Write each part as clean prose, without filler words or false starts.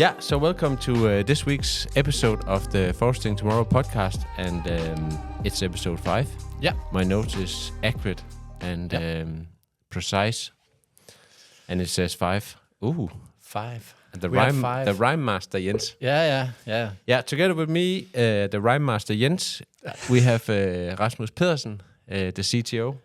Yeah, so welcome to this week's episode of the Forestry Tomorrow podcast, and it's episode 5. Yeah. My notes is accurate and precise, and it says 5. Ooh. 5. The rhyme master Jens. Yeah. Yeah, together with me, the rhyme master Jens, we have Rasmus Pedersen, the CTO.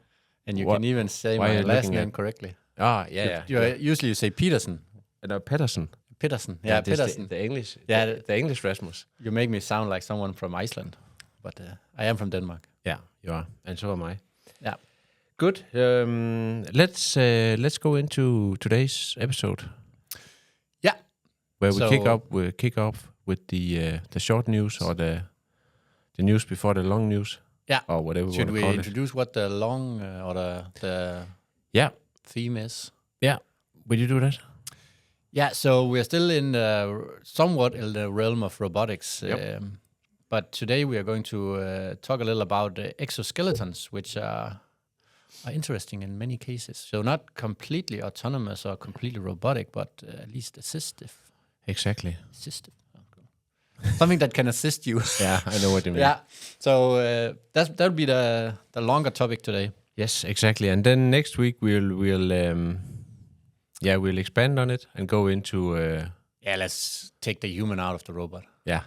And you can even say my last name correctly. Yeah. Usually you say Pedersen. No, Pedersen. Pedersen. Yeah, Pedersen. The English. Yeah, the English Rasmus. You make me sound like someone from Iceland, but I am from Denmark. Yeah, you are, and so am I. Yeah. Good. Let's go into today's episode. Yeah. Where we kick off with the short news or the news before the long news. Yeah. Or whatever. Should we introduce what the long or the theme is? Yeah. Will you do that? Yeah. So we're still in somewhat in the realm of robotics. Yep. But today we are going to talk a little about exoskeletons, which are interesting in many cases. So not completely autonomous or completely robotic, but at least assistive. Exactly. Assistive. Something that can assist you. Yeah, I know what you mean. Yeah. So that'll be the longer topic today. Yes, exactly. And then next week we'll expand on it and go into let's take the human out of the robot. Yeah.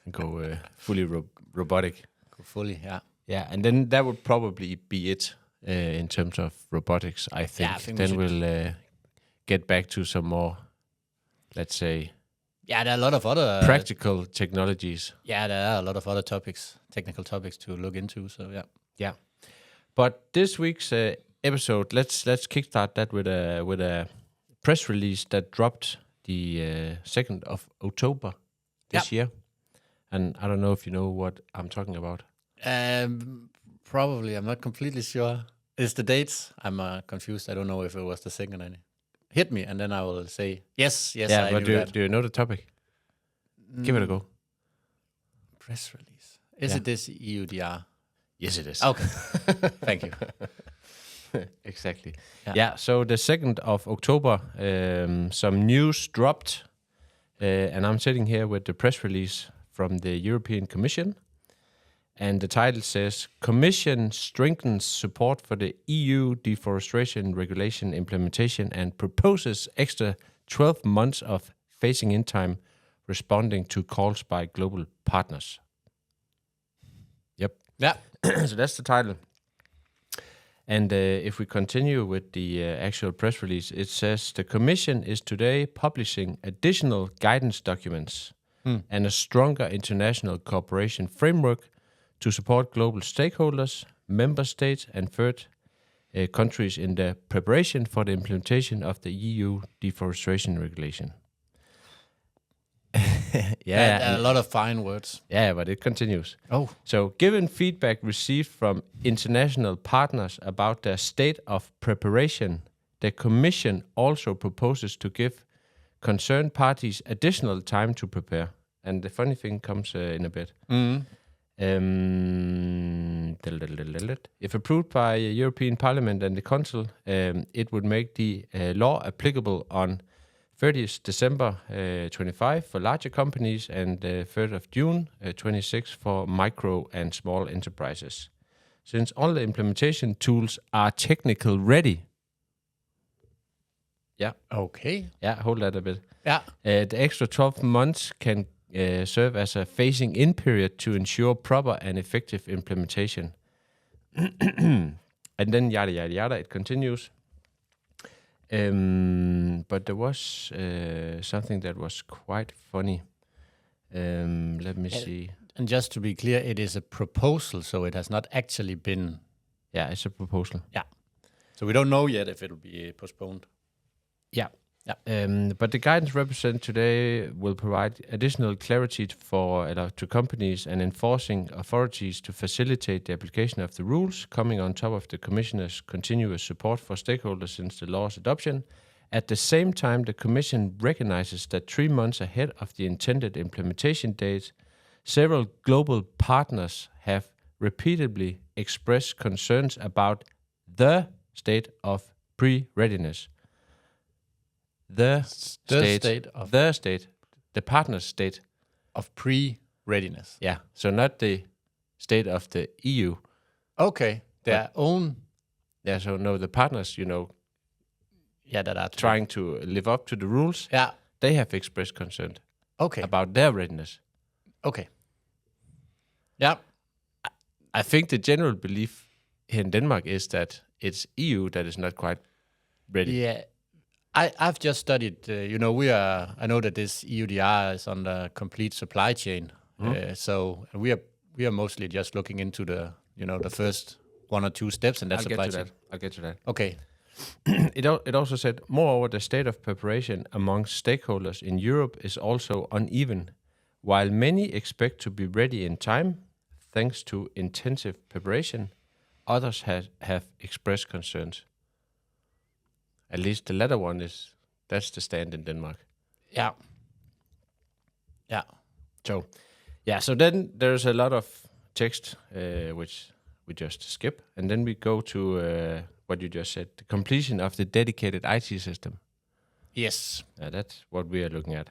And go fully robotic. Go fully, yeah. Yeah, and then that would probably be it in terms of robotics, I think. Yeah, I think then we'll get back to some more, let's say... Yeah, there are a lot of other... practical technologies. Yeah, there are a lot of other technical topics to look into, so yeah. Yeah. But this week's episode, let's kickstart that with a press release that dropped the 2nd of October this year. And I don't know if you know what I'm talking about. Probably. I'm not completely sure. It's the dates. I'm confused. I don't know if it was the 2nd. Hit me, and then I will say, yes, I but knew that. Do you know the topic? Give it a go. Press release. Is it this EUDR? Yes, it is. Okay. Thank you. Exactly. Yeah, so the 2nd of October, some news dropped, and I'm sitting here with the press release from the European Commission, and the title says, Commission strengthens support for the EU deforestation regulation implementation and proposes extra 12 months of phasing in time responding to calls by global partners. Yep. Yeah. So that's the title. And if we continue with the actual press release, it says the Commission is today publishing additional guidance documents and a stronger international cooperation framework to support global stakeholders, member states, and third countries in the preparation for the implementation of the EU deforestation regulation. There are a lot of fine words. Yeah, but it continues. Oh. So, given feedback received from international partners about their state of preparation, the Commission also proposes to give concerned parties additional time to prepare. And the funny thing comes in a bit. If approved by European Parliament and the Council, it would make the law applicable on 30th December 25 for larger companies and 3rd of June 26 for micro and small enterprises. Since all the implementation tools are technical ready. Yeah. Okay. Yeah, hold that a bit. Yeah. The extra 12 months can serve as a phasing in period to ensure proper and effective implementation. And then yada, yada, yada, it continues. But there was something that was quite funny. Let me see. And just to be clear, it is a proposal, so it has not actually been... Yeah, it's a proposal. Yeah. So we don't know yet if it will be postponed. Yeah. But the guidance represented today will provide additional clarity to companies and enforcing authorities to facilitate the application of the rules, coming on top of the Commissioner's continuous support for stakeholders since the law's adoption. At the same time, the Commission recognizes that 3 months ahead of the intended implementation date, several global partners have repeatedly expressed concerns about the state of pre-readiness. The state the partner state of pre-readiness. Yeah, so not the state of the EU. Okay, their own. Yeah, so no, the partners, That are trying to live up to the rules. Yeah. They have expressed concern. Okay. About their readiness. Okay. Yeah. I think the general belief here in Denmark is that it's EU that is not quite ready. Yeah. I've just studied, I know that this EUDR is on the complete supply chain. So we are mostly just looking into the first one or two steps in that supply chain. I'll get to that. Okay. It also said, moreover, the state of preparation among stakeholders in Europe is also uneven. While many expect to be ready in time, thanks to intensive preparation, others have expressed concerns. At least the latter one that's the stand in Denmark. Yeah. Yeah. So then there's a lot of text, which we just skip. And then we go to what you just said, the completion of the dedicated IT system. Yes. That's what we are looking at.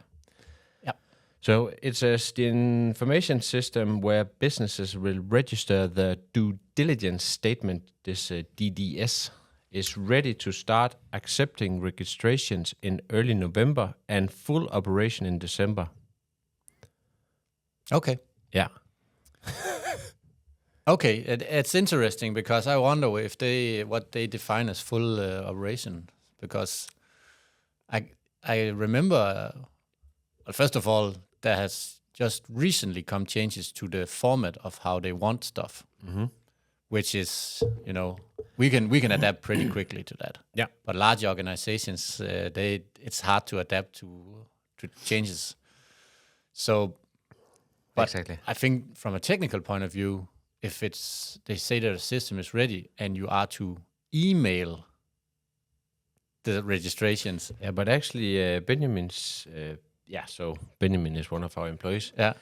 Yeah. So it says the information system where businesses will register the due diligence statement, this DDS, is ready to start accepting registrations in early November and full operation in December. Okay. Yeah. Okay, it's interesting because I wonder what they define as full operation, because I remember, first of all, there has just recently come changes to the format of how they want stuff, which is, we can adapt pretty quickly to that. Yeah. But large organizations, it's hard to adapt to changes. So, but Exactly. I think from a technical point of view, if they say that a system is ready and you are to email the registrations. Yeah, but actually Benjamin's, so Benjamin is one of our employees. Yeah.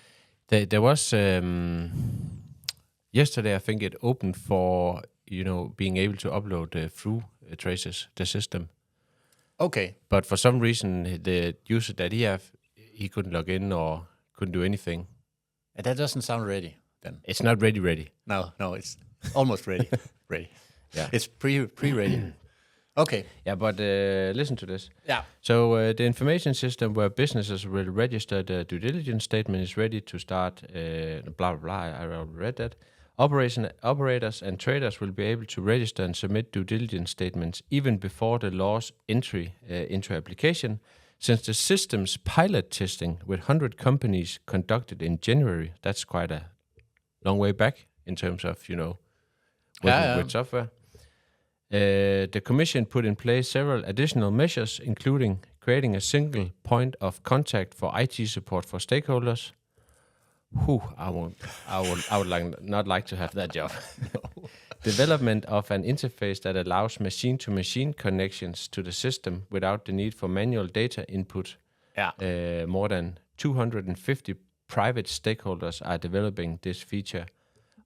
There was, yesterday I think it opened for, being able to upload through traces, the system. Okay. But for some reason, the user that he couldn't log in or couldn't do anything. That doesn't sound ready. Then it's not ready. No, it's almost ready. Ready. Yeah, it's pre-ready. Okay. Yeah, but listen to this. Yeah. So the information system where businesses will register the due diligence statement is ready to start. Blah blah blah. I already read that. Operators and traders will be able to register and submit due diligence statements even before the law's entry into application. Since the system's pilot testing with 100 companies conducted in January, that's quite a long way back in terms of, working with software. The Commission put in place several additional measures, including creating a single point of contact for IT support for stakeholders. I would not like to have that job. No. Development of an interface that allows machine-to-machine connections to the system without the need for manual data input. Yeah. More than 250 private stakeholders are developing this feature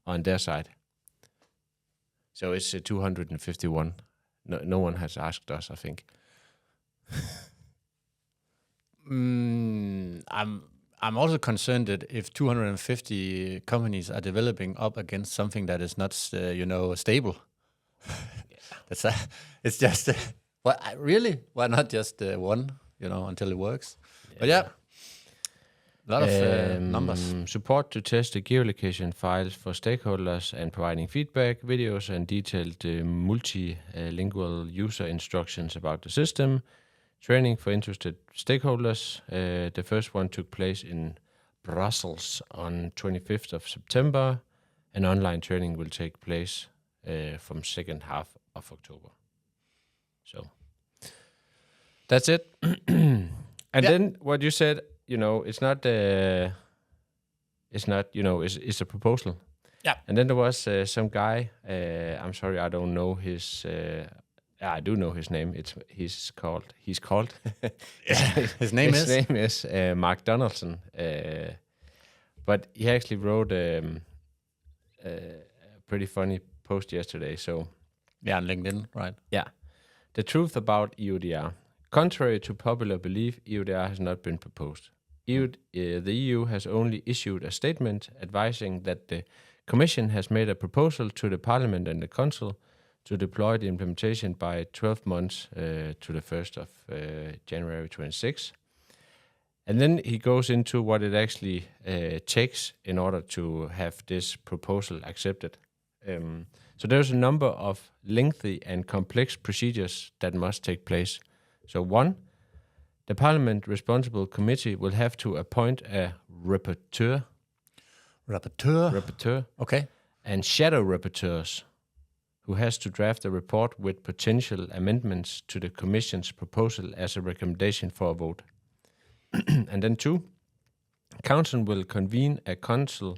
on their side. So it's 251. No one has asked us, I think. I'm also concerned that if 250 companies are developing up against something that is not, stable, it's just, really? Why not just one, until it works? Yeah. But yeah, a lot of numbers. Support to test the geolocation files for stakeholders and providing feedback, videos, and detailed multilingual user instructions about the system. Training for interested stakeholders. The first one took place in Brussels on 25th of September, and online training will take place from second half of October. So that's it. And then what you said, it's not it's a proposal. Yeah. And then there was some guy. I'm sorry, I don't know his. I do know his name. He's called. His name is Mark Donaldson. But he actually wrote a pretty funny post yesterday. So yeah, on LinkedIn, right? Yeah, the truth about EUDR. Contrary to popular belief, EUDR has not been proposed. The EU has only issued a statement advising that the Commission has made a proposal to the Parliament and the Council to deploy the implementation by 12 months to the 1st of January 26. And then he goes into what it actually takes in order to have this proposal accepted. So there's a number of lengthy and complex procedures that must take place. So 1, the Parliament responsible committee will have to appoint a rapporteur. Rapporteur. Okay. And shadow rapporteurs who has to draft a report with potential amendments to the Commission's proposal as a recommendation for a vote. And then 2, Council will convene a council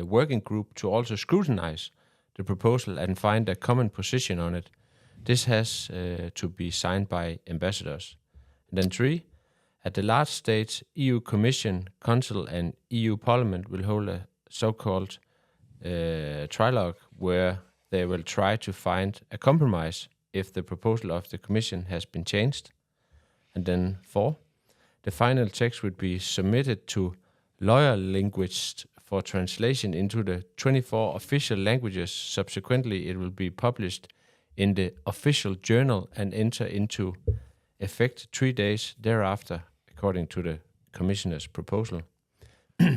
working group to also scrutinize the proposal and find a common position on it. This has to be signed by ambassadors. And then 3, at the last stage, EU Commission, Council and EU Parliament will hold a so-called trilogue where they will try to find a compromise if the proposal of the Commission has been changed. And then 4, the final text would be submitted to lawyer linguists for translation into the 24 official languages. Subsequently, it will be published in the official journal and enter into effect 3 days thereafter, according to the Commissioner's proposal.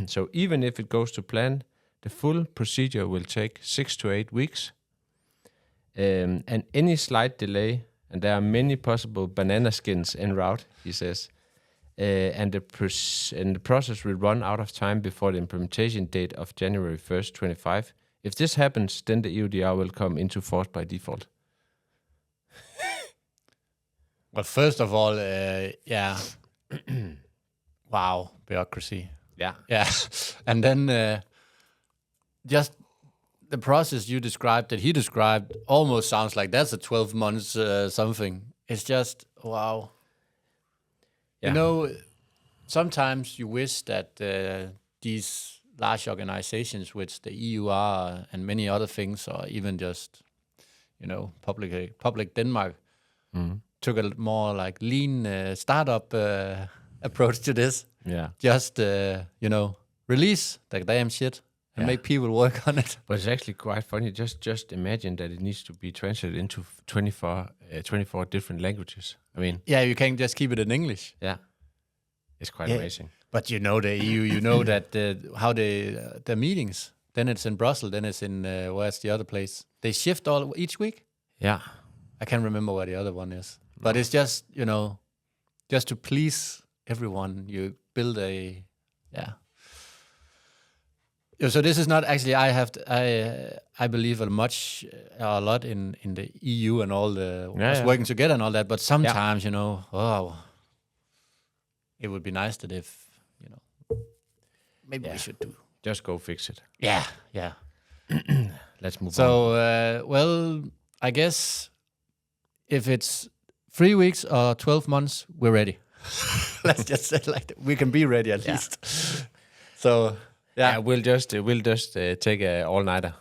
So even if it goes to plan, the full procedure will take 6 to 8 weeks. And any slight delay, and there are many possible banana skins en route, he says, and the process will run out of time before the implementation date of January 1st, 25. If this happens, then the EUDR will come into force by default. Well, first of all, yeah. Wow, bureaucracy. Yeah. Yeah. And then just the process you described, that he described, almost sounds like that's a 12 months something. It's just, wow. Yeah. You know, sometimes you wish that these large organizations, which the EU are and many other things, or even just, you know, public Denmark, took a more like lean startup approach to this. Yeah. Just, you know, release the damn shit and make people work on it. But it's actually quite funny. Just imagine that it needs to be translated into 24 different languages. I mean... Yeah, you can't just keep it in English. Yeah. It's quite amazing. But you know the EU, you know that how the meetings, then it's in Brussels, then it's in, where's the other place? They shift each week? Yeah. I can't remember where the other one is. But it's just, you know, just to please everyone, you build a... Yeah. So this is not actually, I believe a lot in the EU and all the us working together and all that, but sometimes, you know, it would be nice that if, you know, maybe we should do. Just go fix it. Yeah. Let's move on. So, well, I guess if it's 3 weeks or 12 months, we're ready. Let's just say it like that. We can be ready at least. So... Yeah, we'll just take a all-nighter.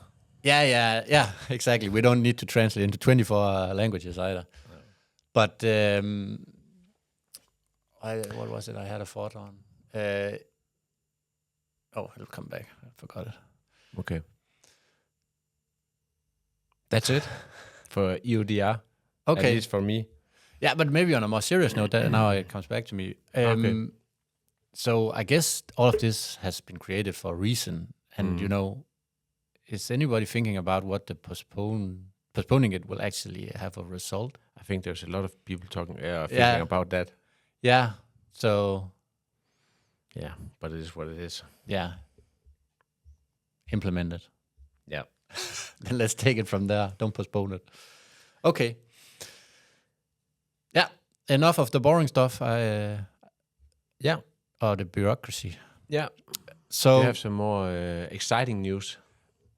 Yeah, exactly. We don't need to translate into 24 languages either. No. But what was it I had a thought on? It'll come back. I forgot it. Okay. That's it for EUDR. Okay. At least for me. Yeah, but maybe on a more serious note, now it comes back to me. Okay. So I guess all of this has been created for a reason. And, you know, is anybody thinking about what the postponing it will actually have a result? I think there's a lot of people thinking about that. Yeah. So. Yeah, but it is what it is. Yeah. Implement it. Yeah. Then let's take it from there. Don't postpone it. Okay. Yeah. Enough of the boring stuff. Or the bureaucracy. Yeah. So we have some more exciting news.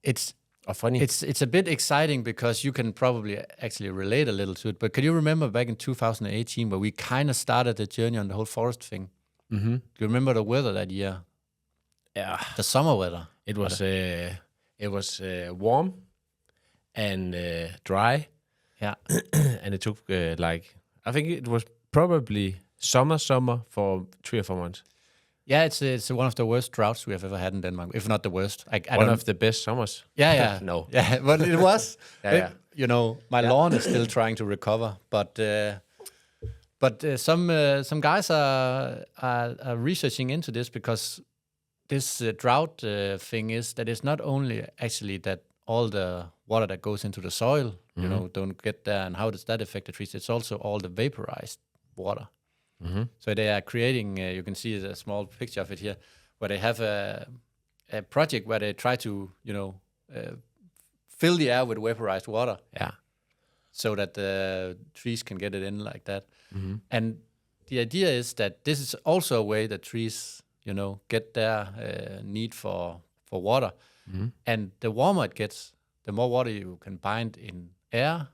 It's funny. It's a bit exciting because you can probably actually relate a little to it. But can you remember back in 2018 where we kind of started the journey on the whole forest thing? Mm-hmm. Do you remember the weather that year? Yeah. The summer weather. It was warm and dry. Yeah. And it took I think it was probably summer for 3 or 4 months. Yeah, it's one of the worst droughts we have ever had in Denmark, if not the worst. I One don't. of the best summers. Yeah. No. Yeah, but it was. Yeah. My lawn is still trying to recover, but some guys are researching into this because this drought thing is that it's not only actually that all the water that goes into the soil, don't get there, and how does that affect the trees? It's also all the vaporized water. So they are creating, you can see a small picture of it here, where they have a project where they try to, fill the air with vaporized water. Yeah. So that the trees can get it in like that. And the idea is that this is also a way that trees, get their need for water. And the warmer it gets, the more water you can bind in air.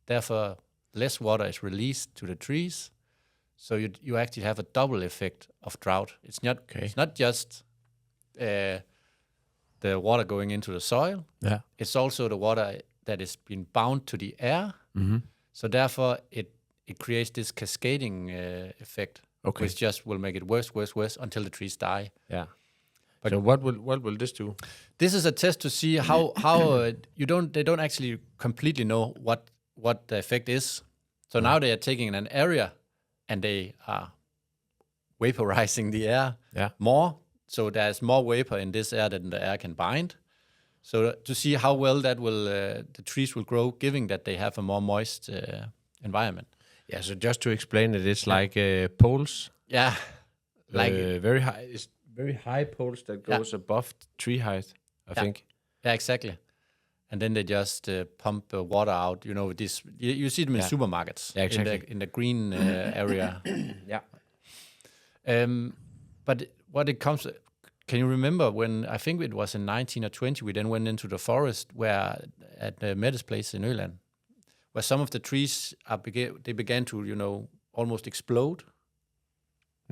Therefore, less water is released to the trees. So you actually have a double effect of drought. It's not just the water going into the soil. Yeah. It's also the water that is being bound to the air. So therefore, it creates this cascading effect, which just will make it worse until the trees die. Yeah. But so what will this do? This is a test to see how they don't actually completely know what the effect is. So now they are taking an area and they are vaporizing the air more. So there's more vapor in this air than the air can bind. So to see how well that will the trees will grow, given that they have a more moist environment. Yeah. So just to explain it, it's like poles. Yeah. Like very high. It's very high poles that goes above tree height. I think. Yeah, exactly. And then they just pump water out. This you see them in supermarkets. Yeah, exactly. In the green area. Yeah. But what it comes, can you remember when, I think it was in 19 or 20, we then went into the forest where at the Mettes place in Øland, where some of the trees began to almost explode.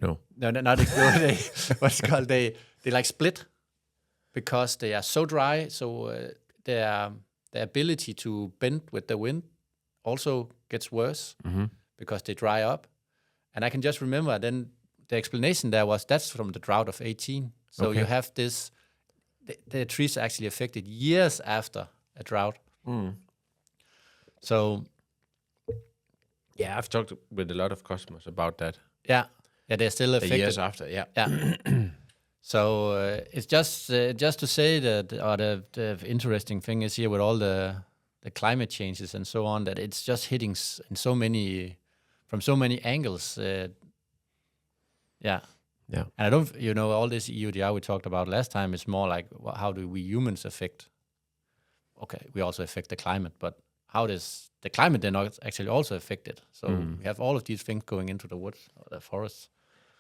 No, not explode. What's it called? They like split because they are so dry. So their ability to bend with the wind also gets worse because they dry up. And I can just remember then the explanation there was that's from the drought of 18. So you have this, the trees are actually affected years after a drought. So yeah, I've talked with a lot of customers about that. Yeah, they're still affected. The years after, yeah. So it's just to say that, the interesting thing is here with all the climate changes and so on, that it's just hitting in from so many angles. Yeah. And I don't, all this EUDR we talked about last time is more like, how do we humans affect? Okay, we also affect the climate, but how does the climate then actually also affect it? So we have all of these things going into the woods or the forests.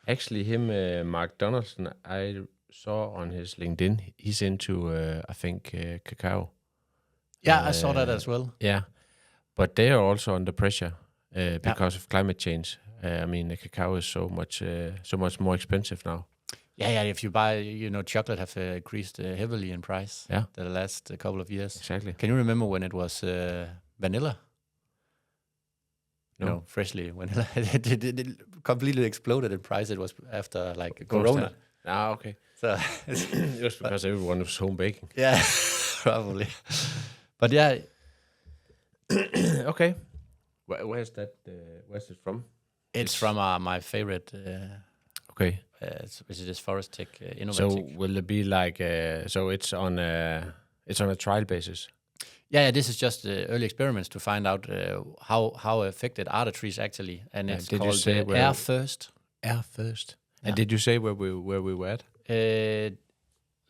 Actually, him, Mark Donaldson, I saw on his LinkedIn, he's into, I think, cacao. Yeah, I saw that as well. Yeah, but they are also under pressure because of climate change. I mean, the cacao is so much more expensive now. Yeah. If you buy, chocolate have increased heavily in price. The last couple of years. Exactly. Can you remember when it was vanilla? No, freshly vanilla. it completely exploded in price. It was after like Corona. Okay. So it was because everyone was home baking. Yeah, probably. But yeah. Okay. Where's that? Where's it from? It's from my favorite. Okay. Which is Forest Tech Innovative. So will it be like? So it's on a trial basis. Yeah. This is just early experiments to find out how affected are the trees actually, and it's called Air First. Air First. Yeah. And did you say where we were at?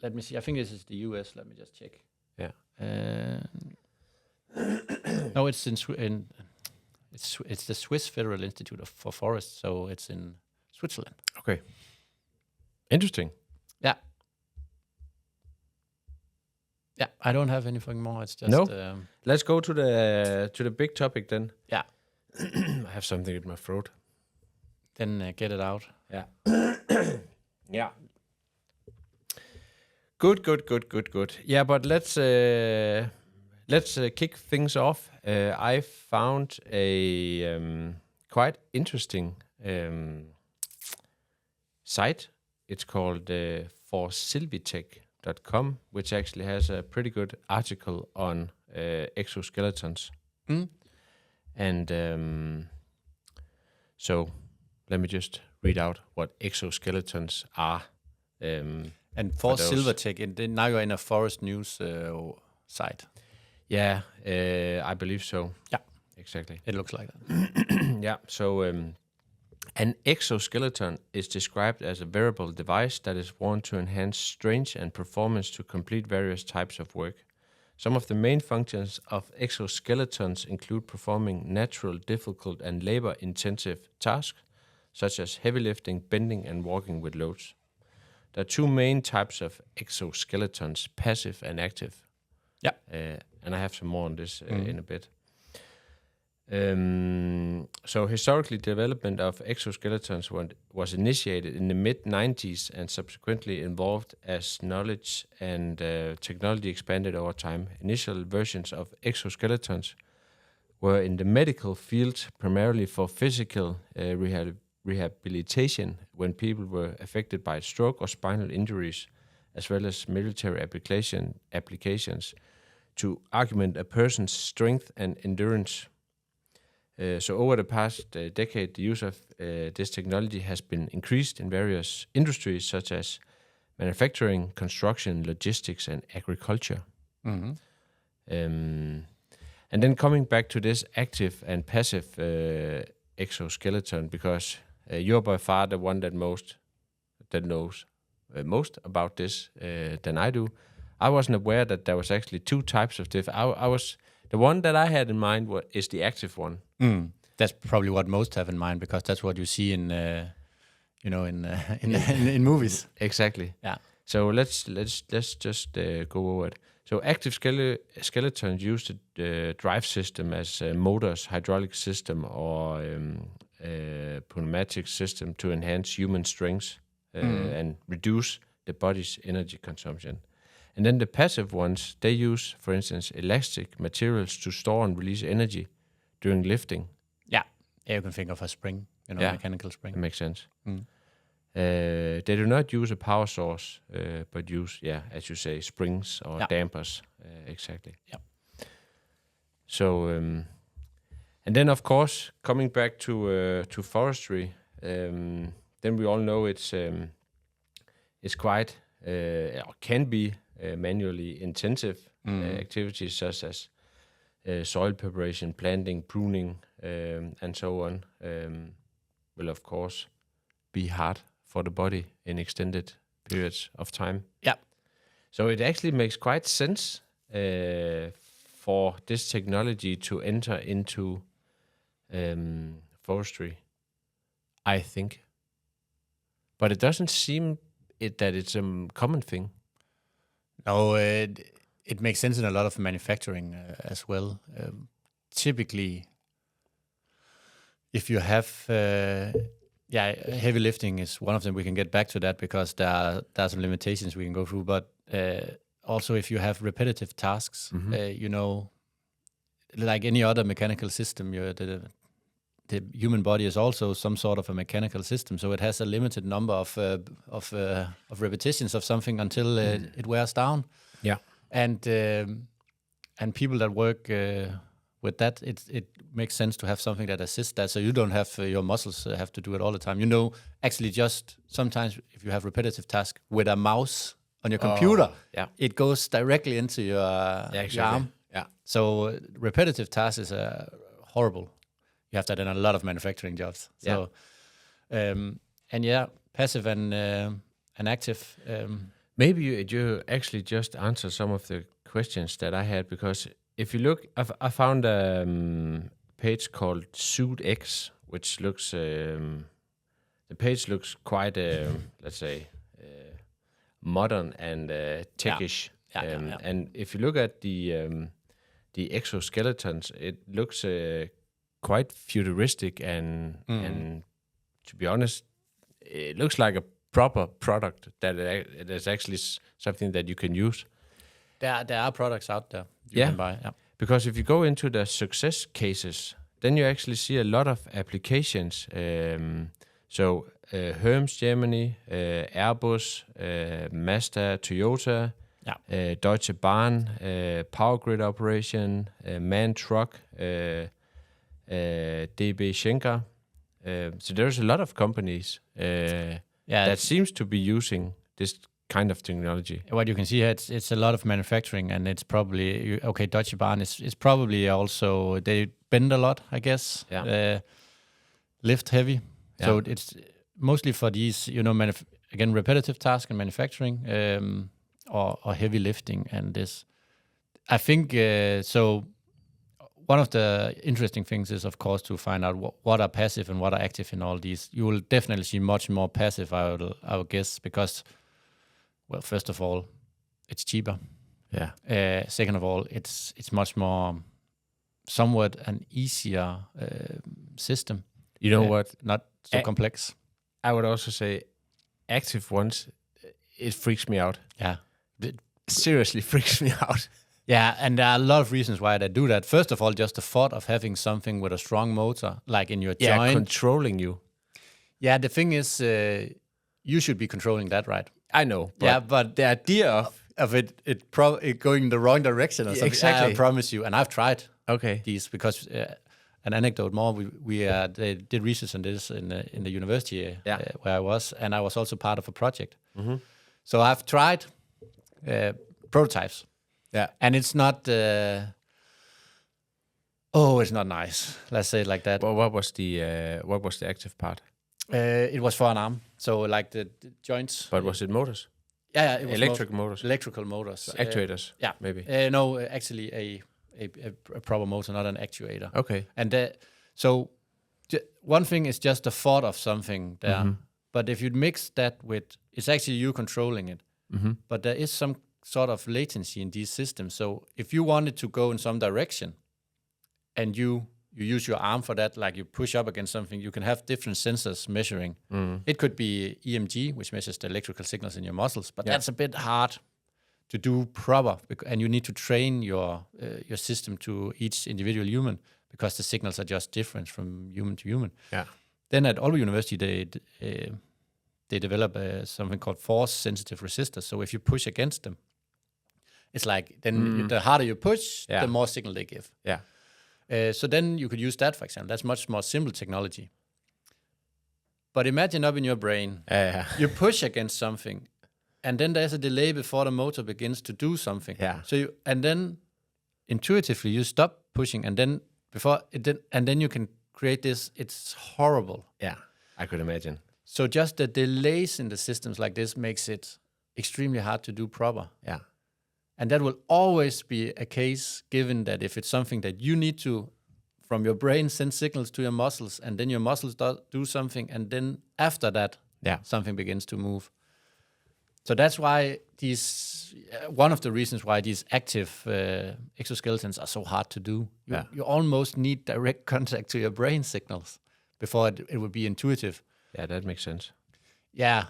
Let me see. I think this is the US. Let me just check. Yeah. No, it's it's the Swiss Federal Institute for Forests, so it's in Switzerland. Okay. Interesting. Yeah. Yeah, I don't have anything more. It's just no. Let's go to the big topic then. Yeah. I have something in my throat. Then get it out. Yeah. Yeah. Good. Yeah, but let's kick things off. I found a quite interesting site It's called forsilvitech.com, which actually has a pretty good article on exoskeletons. And so let me just read out what exoskeletons are. And for Silvertech, now you're in a forest news site. Yeah, I believe so. Yeah, exactly. It looks like that. Yeah, so an exoskeleton is described as a wearable device that is worn to enhance strength and performance to complete various types of work. Some of the main functions of exoskeletons include performing natural, difficult, and labor-intensive tasks, such as heavy lifting, bending, and walking with loads. There are two main types of exoskeletons, passive and active. Yeah. And I have some more on this in a bit. So historically, development of exoskeletons was initiated in the mid-90s and subsequently evolved as knowledge and technology expanded over time. Initial versions of exoskeletons were in the medical field, primarily for physical rehabilitation when people were affected by stroke or spinal injuries, as well as military applications to augment a person's strength and endurance. So over the past decade, the use of this technology has been increased in various industries such as manufacturing, construction, logistics, and agriculture. And then coming back to this active and passive exoskeleton, because you're by far the one that knows most about this than I do. I wasn't aware that there was actually two types of diff. The one that I had in mind is the active one. That's probably what most have in mind, because that's what you see in in movies. Exactly. Yeah. So let's just go over it. So active skeletons use the drive system as motors, hydraulic system, or pneumatic system to enhance human strength and reduce the body's energy consumption. And then the passive ones, they use, for instance, elastic materials to store and release energy during lifting. Yeah, you can think of a spring, mechanical spring. That makes sense. They do not use a power source, but use, as you say, springs or dampers. Exactly. Yeah. So, and then of course, coming back to forestry, then we all know it's quite or can be manually intensive activities such as soil preparation, planting, pruning, and so on. Will of course be hard for the body in extended periods of time. Yeah. So it actually makes quite sense for this technology to enter into forestry, I think. But it doesn't seem that it's a common thing. No, it makes sense in a lot of manufacturing as well. Typically, if you have heavy lifting is one of them. We can get back to that because there are some limitations we can go through. But also, if you have repetitive tasks, like any other mechanical system, the human body is also some sort of a mechanical system. So it has a limited number of repetitions of something until it wears down. Yeah, and people that work with that, it makes sense to have something that assists that, so you don't have your muscles have to do it all the time. Actually, just sometimes if you have repetitive tasks with a mouse on your computer, it goes directly into your arm. Yeah. So repetitive tasks is horrible. You have that in a lot of manufacturing jobs. So, passive and active. Maybe you actually just answered some of the questions that I had, because if you look, I found a page called Suit X, which looks, the page looks quite, let's say, modern and techish. And if you look at the exoskeletons, it looks quite futuristic and to be honest, it looks like a proper product that it is actually something that you can use. There are products out there you can buy. Yeah. Because if you go into the success cases, then you actually see a lot of applications. So Hermes Germany, Airbus, Mazda, Toyota, Deutsche Bahn, Power Grid Operation, MAN Truck, DB Schenker. So there's a lot of companies that seems to be using this kind of technology. What you can see here, it's a lot of manufacturing, and it's probably Deutsche Bahn is probably also, they bend a lot, I guess. Lift heavy. So it's mostly for these, again, repetitive tasks in manufacturing, or heavy lifting. And this, I think, so one of the interesting things is, of course, to find out what are passive and what are active in all these. You will definitely see much more passive, I would guess, because, well, first of all, it's cheaper. Yeah. Second of all, it's much more, somewhat an easier system. You know what? Not so complex. I would also say active ones, it freaks me out. Yeah. It seriously freaks me out. Yeah, and there are a lot of reasons why they do that. First of all, just the thought of having something with a strong motor, like in your joint. Controlling you. Yeah, the thing is, you should be controlling that, right? I know. But the idea of it going in the wrong direction or something. Exactly. I promise you. And I've tried these because, an anecdote more, they did research on this in the university where I was, and I was also part of a project. Mm-hmm. So I've tried prototypes. Yeah. And it's not, it's not nice. Let's say it like that. Well, what was the active part? It was for an arm. So like the joints. But was it motors? Yeah, it was motors. Electrical motors. So actuators. Yeah, maybe. No, actually a proper motor, not an actuator. Okay. And so one thing is just the thought of something there. Mm-hmm. But if you mix that with, it's actually you controlling it. Mm-hmm. But there is some sort of latency in these systems. So if you wanted to go in some direction and you use your arm for that, like you push up against something, you can have different sensors measuring. Mm. It could be EMG, which measures the electrical signals in your muscles, but that's a bit hard to do proper, and you need to train your system to each individual human because the signals are just different from human to human. Yeah. Then at Aalborg University, they develop something called force-sensitive resistors. So if you push against them, it's like then the harder you push, the more signal they give. Yeah. So then you could use that, for example. That's much more simple technology. But imagine up in your brain, you push against something, and then there's a delay before the motor begins to do something. Yeah. So and then intuitively you stop pushing, and then you can create this. It's horrible. Yeah, I could imagine. So just the delays in the systems like this makes it extremely hard to do proper. Yeah. And that will always be a case, given that if it's something that you need to, from your brain, send signals to your muscles, and then your muscles do something, and then after that, something begins to move. So that's why one of the reasons why these active exoskeletons are so hard to do. You almost need direct contact to your brain signals before it would be intuitive. Yeah, that makes sense. Yeah,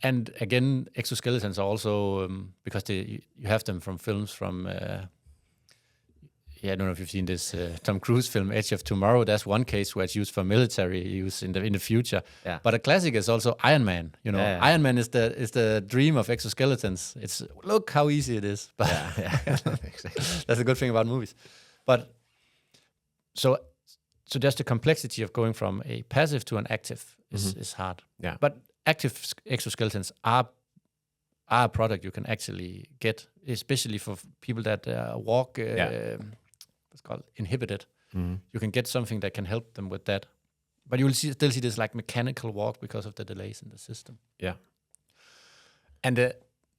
and again, exoskeletons are also, because you have them from films from, I don't know if you've seen this Tom Cruise film, Edge of Tomorrow. That's one case where it's used for military use in the future. Yeah. But a classic is also Iron Man. Iron Man is the dream of exoskeletons. It's look how easy it is. But that's a good thing about movies. But so just the complexity of going from a passive to an active is hard. Yeah. But active exoskeletons are a product you can actually get, especially for people that walk, what's called inhibited. Mm-hmm. You can get something that can help them with that. But you will still see this like mechanical walk because of the delays in the system. Yeah. And,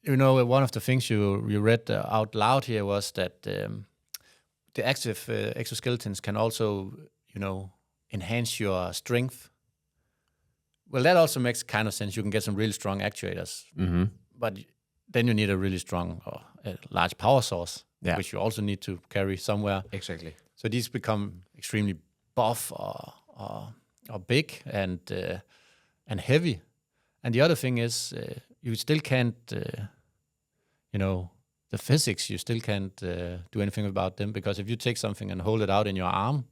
one of the things you read out loud here was that the active exoskeletons can also, enhance your strength. Well, that also makes kind of sense. You can get some really strong actuators, but then you need a really strong a large power source, which you also need to carry somewhere. Exactly. So these become extremely buff or big and heavy. And the other thing is, you still can't, the physics. You still can't do anything about them, because if you take something and hold it out in your arm,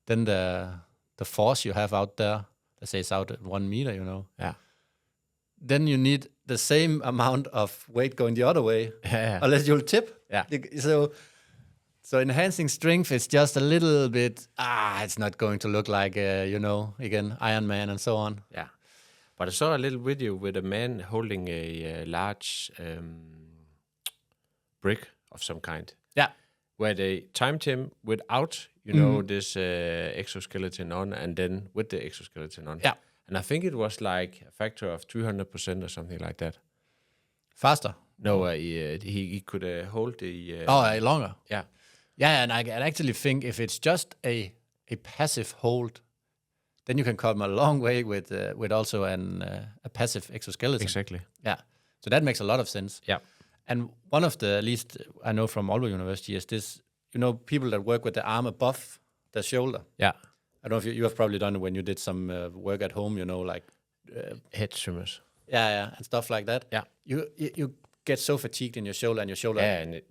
then the force you have out there, that says out at 1 meter, Yeah. then you need the same amount of weight going the other way, unless you'll tip. Yeah. So enhancing strength is just a little bit, it's not going to look like, again, Iron Man and so on. Yeah. But I saw a little video with a man holding a large brick of some kind. Yeah. Where they timed him without, this exoskeleton on, and then with the exoskeleton on. Yeah. And I think it was like a factor of 300% or something like that. Faster? No, he could hold the... longer? Yeah. Yeah, and I actually think if it's just a passive hold, then you can come a long way with also a passive exoskeleton. Exactly. Yeah. So that makes a lot of sense. Yeah. And one of the, at least I know from Aalborg University, is this, people that work with the arm above the shoulder. Yeah. I don't know if you have probably done it when you did some work at home, like... head trimmers. Yeah, and stuff like that. Yeah. You get so fatigued in your shoulder, and your shoulder and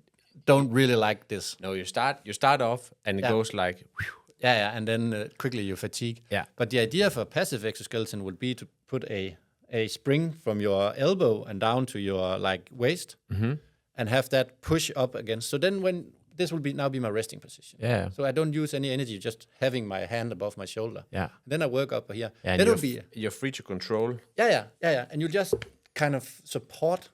don't really like this. No, you start off, and it goes like... Whew. Yeah, and then quickly you fatigue. Yeah. But the idea for a passive exoskeleton would be to put a spring from your elbow and down to your waist, and have that push up against. So then when this will now be my resting position. Yeah. So I don't use any energy, just having my hand above my shoulder. Yeah. And then I work up here. Yeah, then it'll be you're free to control. Yeah. And you just kind of support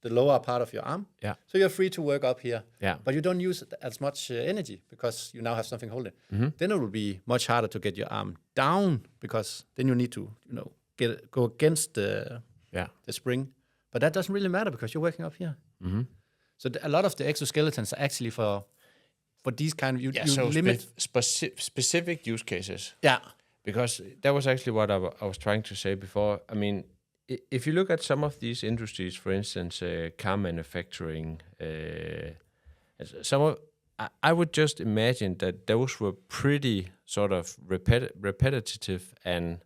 the lower part of your arm. Yeah. So you're free to work up here. Yeah. But you don't use as much energy because you now have something holding. Then it will be much harder to get your arm down because then you need to, go against the spring. But that doesn't really matter because you're working up here. So a lot of the exoskeletons are actually for these kind of... You limit... specific use cases. Yeah. Because that was actually what I was trying to say before. I mean, if you look at some of these industries, for instance, car manufacturing, I would just imagine that those were pretty sort of repetitive and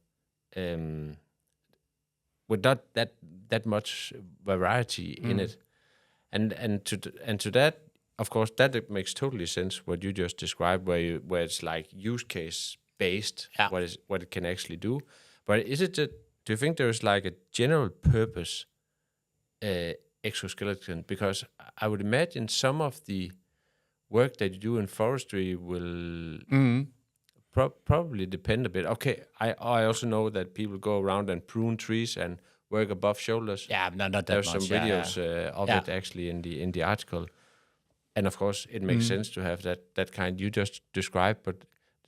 with not that much variety in it. And to that, of course, that it makes totally sense what you just described, where it's like use case based, what it can actually do. But do you think there is like a general purpose exoskeleton? Because I would imagine some of the work that you do in forestry will probably depend a bit. Okay, I also know that people go around and prune trees and work above shoulders. Yeah, not that There's much. some videos of it actually in the article. And of course, it makes sense to have that kind you just described, but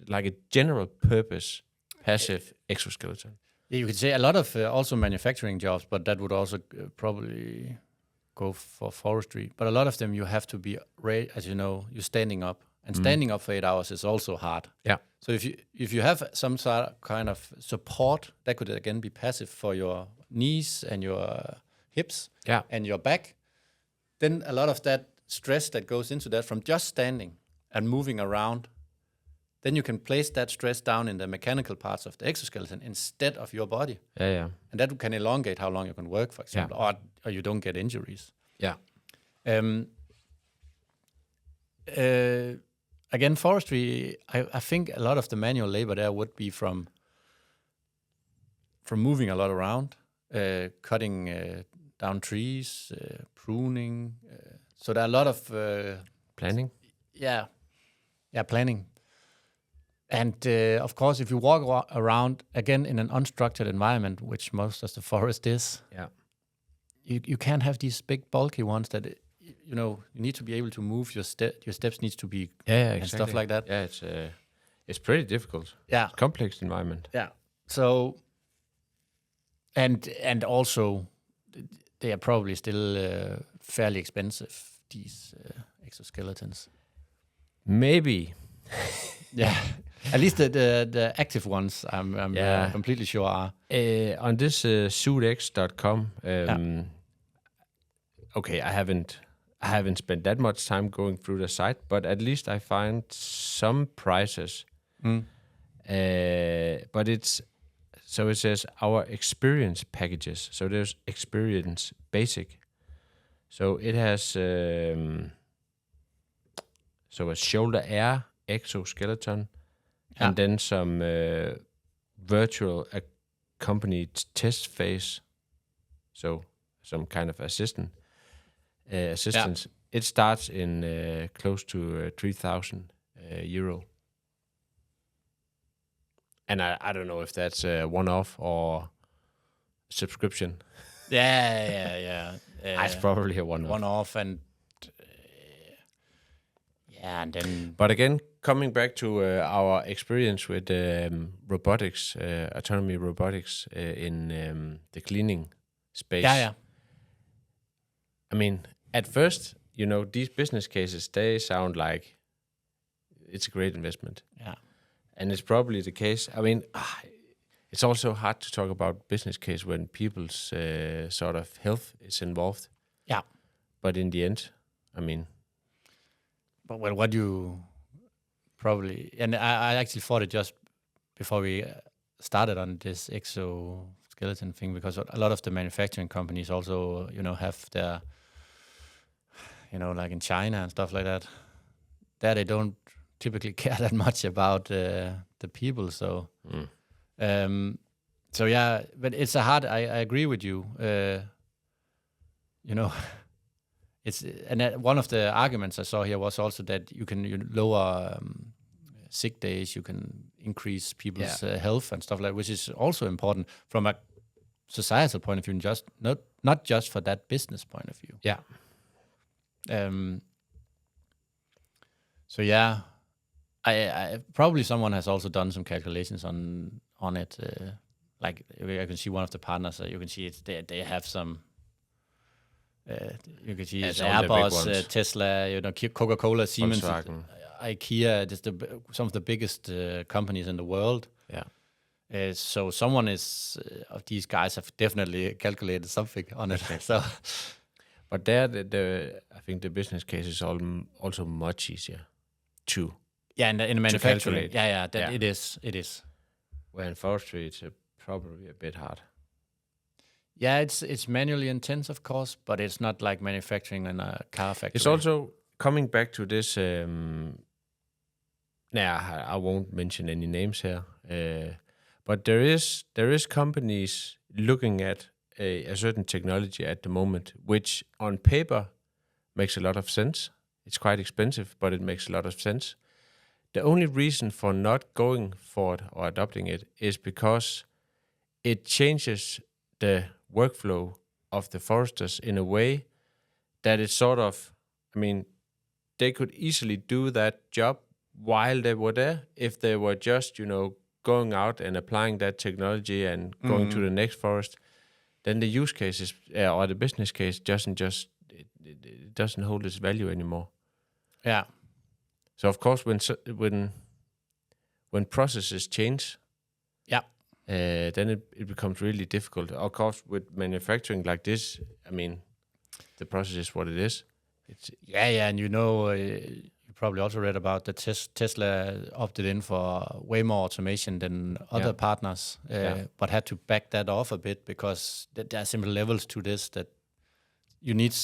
like a general purpose passive exoskeleton. Yeah, you could say a lot of also manufacturing jobs, but that would also probably go for forestry. But a lot of them you have to be, as you know, you're standing up. And standing up for 8 hours is also hard. Yeah. So if you have some sort of kind of support, that could again be passive for your knees and your hips and your back, then a lot of that stress that goes into that from just standing and moving around, then you can place that stress down in the mechanical parts of the exoskeleton instead of your body. Yeah. And that can elongate how long you can work, for example, or you don't get injuries. Yeah. Again, forestry, I think a lot of the manual labor there would be from moving a lot around, cutting down trees, pruning. So there are a lot of... planning? Yeah, planning. And of course, if you walk around, again, in an unstructured environment, which most of the forest is, you can't have these big bulky ones that... you need to be able to move your steps needs to be and stuff like that. Yeah, it's pretty difficult. Yeah, it's a complex environment. Yeah. So and also they are probably still fairly expensive, these exoskeletons. Maybe. Yeah. At least the active ones, I'm completely sure are. On this suitx.com, okay, I haven't spent that much time going through the site, but at least I find some prices. But it says our experience packages. So there's experience basic. So it has so a shoulder air exoskeleton, and then some virtual company test phase, so some kind of assistance, it starts in close to 3,000 euro. And I don't know if that's a one-off or subscription. Yeah. It's probably a one-off. One-off, and and then. But again, coming back to our experience with robotics, autonomy robotics in the cleaning space. Yeah. I mean, at first, these business cases, they sound like it's a great investment. Yeah. And it's probably the case. I mean, it's also hard to talk about business case when people's sort of health is involved. Yeah. But in the end, I mean. But what you probably, and I actually thought it just before we started on this exoskeleton thing, because a lot of the manufacturing companies also, have their, like in China and stuff like that, there they don't typically care that much about the people. So, so yeah, but it's a hard. I agree with you. It's one of the arguments I saw here was also that you can lower sick days, you can increase people's health and stuff like that, which is also important from a societal point of view, just not just for that business point of view. Yeah. So yeah, I probably someone has also done some calculations on it. Like I can see one of the partners. You can see they have some. You can see Airbus, Tesla, Coca-Cola, Siemens, IKEA. Just some of the biggest companies in the world. Yeah. So someone of these guys have definitely calculated something on it. So, but there, I think the business case is also much easier to. Yeah, in the manufacturing. Yeah, it is. Where in forestry, it's probably a bit hard. Yeah, it's manually intense, of course, but it's not like manufacturing in a car factory. It's also coming back to this. I won't mention any names here, but there is companies looking at a certain technology at the moment, which on paper makes a lot of sense. It's quite expensive, but it makes a lot of sense. The only reason for not going for it or adopting it is because it changes the workflow of the foresters in a way that it's sort of, I mean, they could easily do that job while they were there if they were just, going out and applying that technology and going to the next forest. Then the use cases or the business case it doesn't hold its value anymore. Yeah. So of course, when processes change, then it becomes really difficult. Of course, with manufacturing like this, I mean, the process is what it is. And you probably also read about that Tesla opted in for way more automation than other partners, but had to back that off a bit because there are simple levels to this that you need,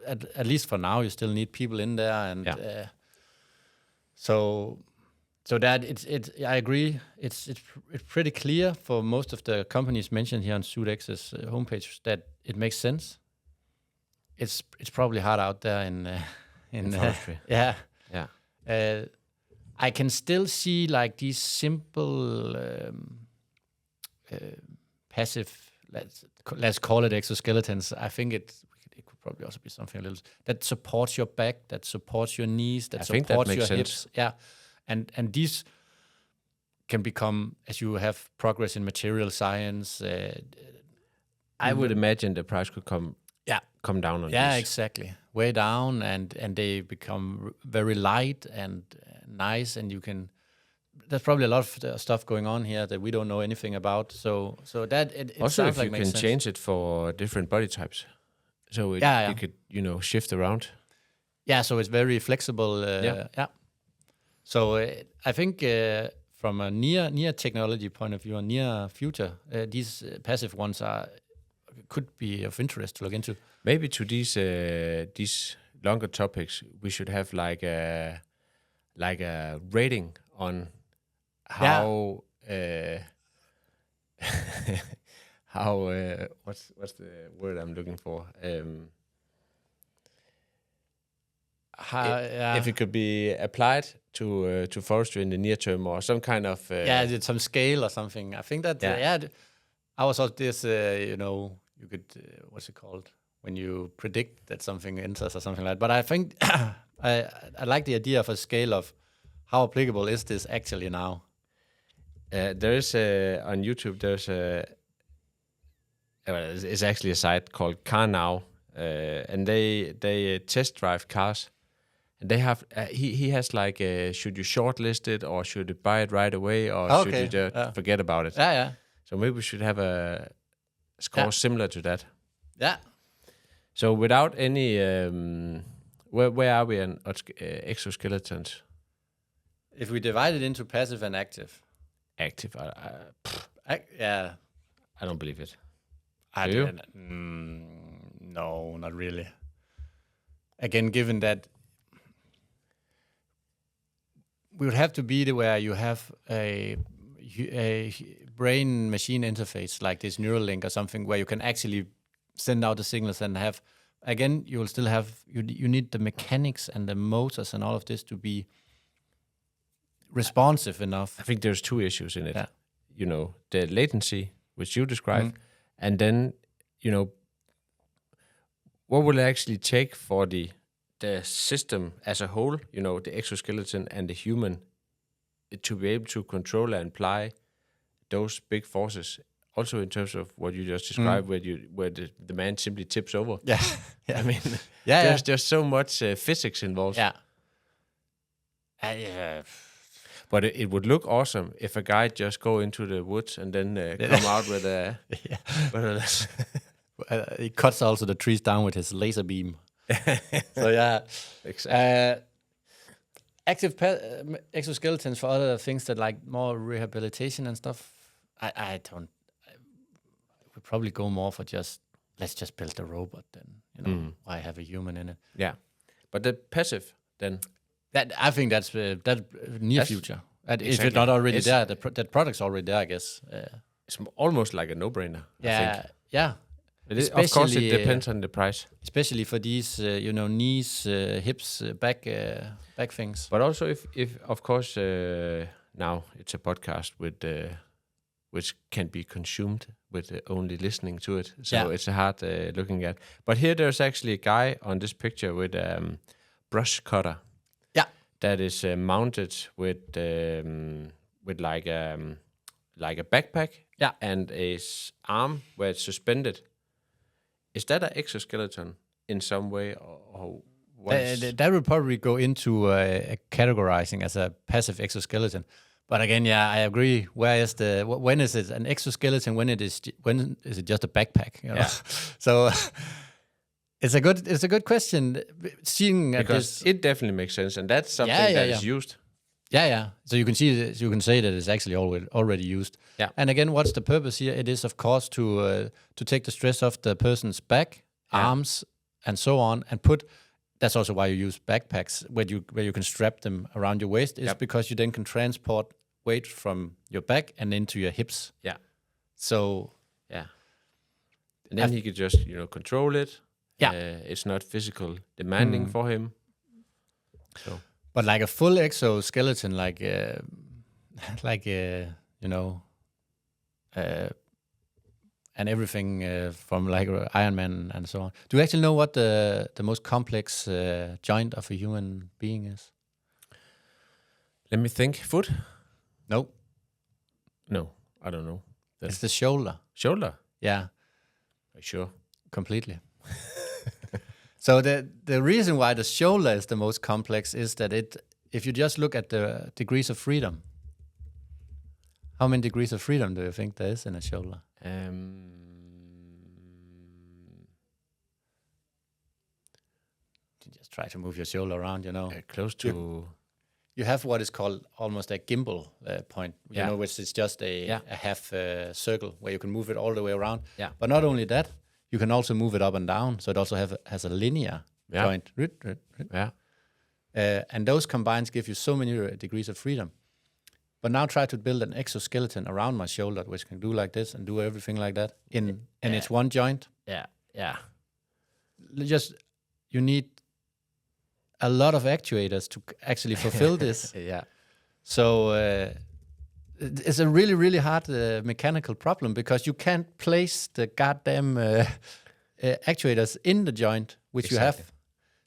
at least for now, you still need people in there, and So that I agree. It's pretty clear for most of the companies mentioned here on SUDEX's homepage that it makes sense. It's probably hard out there in forestry. Yeah. Yeah. I can still see like these simple passive. Let's call it exoskeletons. I think it could probably also be something a little that supports your back, that supports your knees, that supports your hips. Yeah. And these can become, as you have progress in material science. I would imagine the price could come down on this. Yeah, exactly. Way down, and they become very light and nice, and you can. There's probably a lot of stuff going on here that we don't know anything about. So that it also sounds if like you can sense. change it for different body types, so it could shift around. Yeah, so it's very flexible. Yeah. So I think from a near technology point of view, a near future, these passive ones could be of interest to look into. Maybe to these longer topics, we should have like a rating on how how what's the word I'm looking for? If it could be applied to forestry in the near term or some kind of it's some scale or something. I think that I was also this you could what's it called when you predict that something enters or something like that. But I think I like the idea of a scale of how applicable is this actually now. There is on YouTube. There's it's actually a site called Car Now, and they test drive cars. And they have he has like should you shortlist it or should you buy it right away or should you just forget about it? Yeah. So maybe we should have a score similar to that. Yeah. So without any, where are we on exoskeletons? If we divide it into passive and active. Active, I don't believe it. No, not really. Again, given that we would have to be where you have a brain-machine interface like this Neuralink or something where you can actually send out the signals and have, again, you will still have, you need the mechanics and the motors and all of this to be responsive enough. I think there's two issues in it. Yeah. The latency, which you describe, and then, what will it actually take for the system as a whole, the exoskeleton and the human, to be able to control and apply those big forces, also in terms of what you just described, where the man simply tips over. Yeah. I mean, there's just so much physics involved. Yeah. But it would look awesome if a guy just go into the woods and then come out with a... He cuts also the trees down with his laser beam. So yeah, exactly. Active exoskeletons for other things that like more rehabilitation and stuff. I don't. We probably go more for let's just build the robot then. Why have a human in it? Yeah, but the passive then. That I think that's near future. Exactly. If it's not already there, that product's already there. I guess it's almost like a no-brainer. Yeah, I think. Yeah. Of course, it depends on the price. Especially for these, knees, hips, back things. But also, if of course, now it's a podcast with which can be consumed with only listening to it, so it's hard looking at. But here, there's actually a guy on this picture with brush cutter. Yeah, that is mounted with like a backpack. Yeah, and a arm where it's suspended. Is that an exoskeleton in some way, or that would probably go into categorizing as a passive exoskeleton? But again, I agree. When is it an exoskeleton? When is it just a backpack? Yeah. So it's a good question. Seeing because it definitely makes sense, and that's something that is used. Yeah. So you can say that it's actually already used. Yeah. And again, what's the purpose here? It is, of course, to take the stress off the person's back, arms, and so on, and that's also why you use backpacks where you can strap them around your waist, is because you then can transport weight from your back and into your hips. Yeah. So and then he could just control it. Yeah. It's not physical demanding for him. So. But like a full exoskeleton, and everything from like Iron Man and so on. Do you actually know what the most complex joint of a human being is? Let me think. Foot? No, I don't know. It's the shoulder. Shoulder? Yeah. Are you sure? Completely. So the reason why the shoulder is the most complex is that if you just look at the degrees of freedom, how many degrees of freedom do you think there is in a shoulder? You just try to move your shoulder around, close to... You have what is called almost a gimbal point, which is just a half circle where you can move it all the way around. Yeah. But not only that, you can also move it up and down, so it also has a linear joint. Yeah. And those combines give you so many degrees of freedom. But now try to build an exoskeleton around my shoulder, which can do like this and do everything like that and it's one joint. Yeah. You need a lot of actuators to actually fulfill this. Yeah. So it's a really, really hard mechanical problem because you can't place the goddamn actuators in the joint, which you have.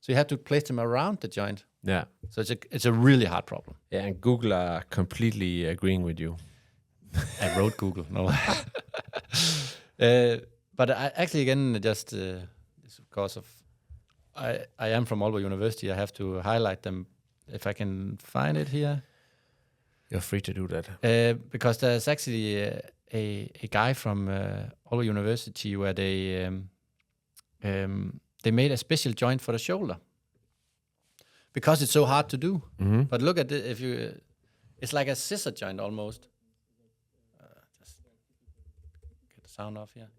So you have to place them around the joint. Yeah. So it's a really hard problem. Yeah, and Google are completely agreeing with you. I wrote Google, no. But I actually, again, just it's because of I am from Aalborg University. I have to highlight them if I can find it here. You're free to do that. Because there's actually a guy from Aalborg University where they made a special joint for the shoulder because it's so hard to do. Mm-hmm. But look at it, it's like a scissor joint almost. Just get the sound off here.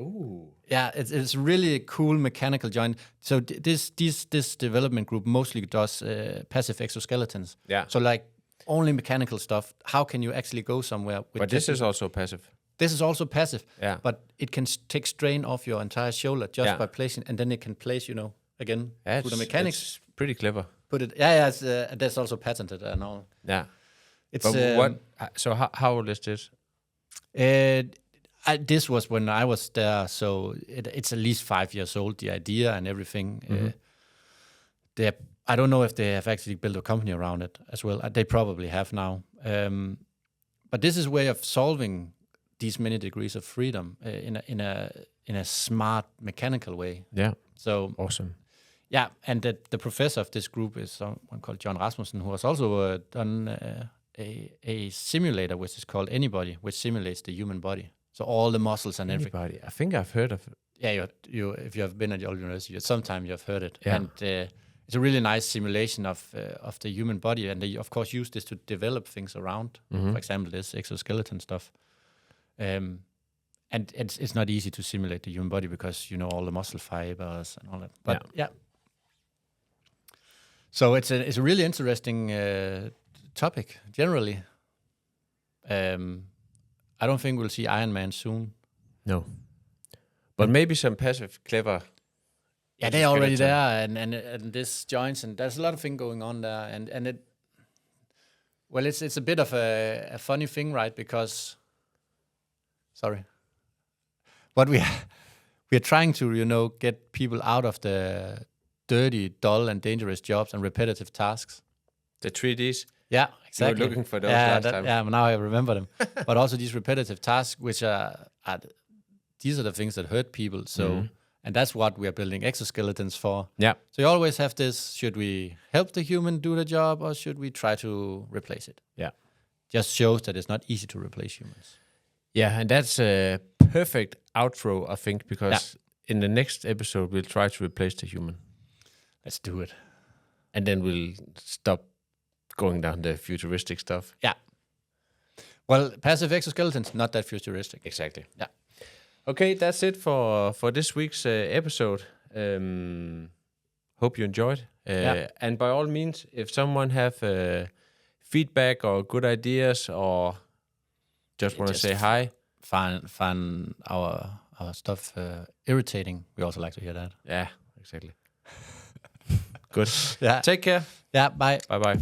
Ooh. Yeah, it's really a cool mechanical joint. So this development group mostly does passive exoskeletons. Yeah. So like only mechanical stuff. How can you actually go somewhere with But this is also passive. This is also passive. Yeah. But it can take strain off your entire shoulder just by placing, and then it can place, again, through the mechanics. It's pretty clever. Put it. Yeah, it's, that's also patented and all. Yeah. It's But what? So how old is this? This was when I was there, so it's at least 5 years old. The idea and everything. Mm-hmm. I don't know if they have actually built a company around it as well. They probably have now. But this is a way of solving these many degrees of freedom in a smart mechanical way. Yeah. So awesome. Yeah, and the professor of this group is someone called John Rasmussen, who has also done a simulator which is called Anybody, which simulates the human body. So all the muscles and everything. Anybody? I think I've heard of it. Yeah, you if you have been at the university, sometime you have heard it. Yeah. And it's a really nice simulation of the human body, and they of course use this to develop things around. For example, this exoskeleton stuff. And it's not easy to simulate the human body because all the muscle fibers and all that. But yeah. So it's a really interesting topic generally. I don't think we'll see Iron Man soon. No. But maybe some passive, clever. Yeah, they're already there, and this joints, and there's a lot of things going on there, and it. Well, it's a bit of a funny thing, right? Because, sorry, but we're trying to get people out of the dirty, dull, and dangerous jobs and repetitive tasks. The 3Ds. Yeah, exactly. You were looking for those last time. Yeah, now I remember them. But also these repetitive tasks, which these are the things that hurt people. So, and that's what we are building exoskeletons for. Yeah. So you always have this: should we help the human do the job, or should we try to replace it? Yeah. Just shows that it's not easy to replace humans. Yeah, and that's a perfect outro, I think, because in the next episode we'll try to replace the human. Let's do it. And then we'll stop going down the futuristic stuff. Yeah. Well, passive exoskeletons, not that futuristic. Exactly. Yeah. Okay, that's it for this week's episode. Hope you enjoyed. And by all means, if someone have feedback or good ideas or just want to say hi, find our stuff irritating, we also like to hear that. Yeah, exactly. Good. Yeah. Take care. Yeah, bye. Bye-bye.